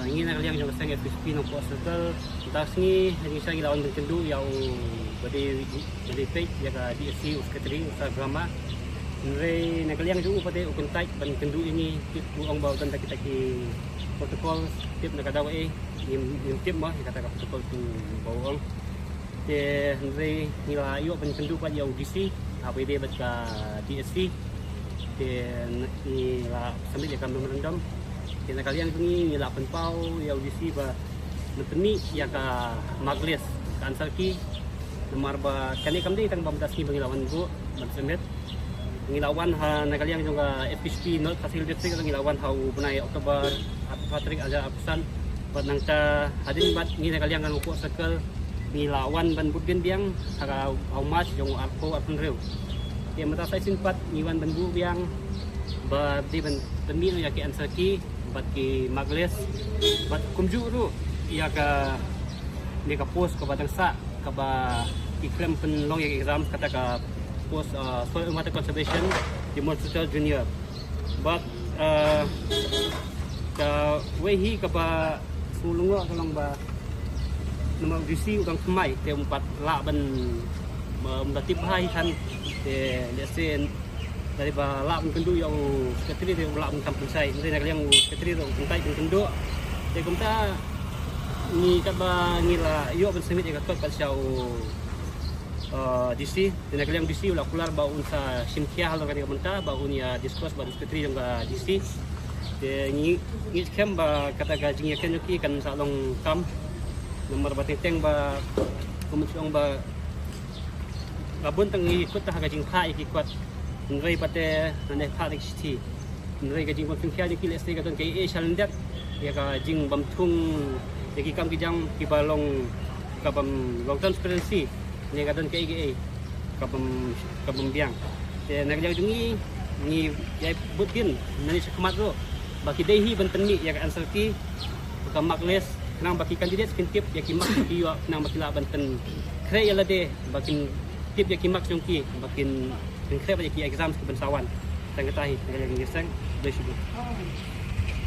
ingin nak liang jong sang FSP no po circle tak sengi hari sang lawan berkendu yang bade page ya ka DSC sekretari Instagram Nre nak liang jong pate ukuntai ban kendu ini tip buang bau tanda kita ki protokol tip nak dawa nim tip mah kata protokol tu bau te Nre nila yo ban kendu pa ya UDC APD bat ka DSC te nila sambil ya kami merendam kena kalian tungi nila penpau ya UDC ba nepeni ya ka magles ka ansarki nomor ba kani kamdi tang bamdaski bangilawan go magsemet ngilawan ha na kalian juga FPSP not hasil district ngilawan ha bunai Oktober Patrick aja absen bat nangta hadin bat ngi na kalian kan upo circle ngilawan ban budgen biang ha mas jong arko apun rew dia mata sai simpat ngiwan ban bu biang ba di ban temi ya ki ansarki bat ki magles bat kumju ru ia ka ni ka post ka batang sa ka ba ikram pen long exam kata ka post soil water conservation di Montreal Junior but ka wehi ka ba sulungo ka lang ba nama UDC udang semai te empat la ban mendatip hai kan te lesen dari ba la kendu yang sekretari de la kampung sai ini nak yang sekretari do kuntai kendu te kumta ni ka ba ngila yo ban semit ka tot pa siau DC dan kalian DC ulah keluar bau unsa simkia hal kali menta bau nya discuss bau sekretari yang DC de ni kem ba kata gajing ya kan yuki kan salong kam nomor bateng ba komusiong ba gabun tang ikut ta gajing kha ikut ngai pate nane kha dik sti ngai gajing ba simkia yuki lesti gaton kai shalendak ya ka jing bam thung yaki kam kijang kibalong kabam long transparency ni gaton KGA kabam biang te nak jang jungi ni yai butin nani sekemat ro baki dehi benteni ya answer ki ka magles nang baki kandidat skintip ya ki mak ki yo nang baki la benten kre yala de bakin tip ya ki mak jongki bakin kre ba ki exam ke bensawan tang tahi nang jang ngisang besibu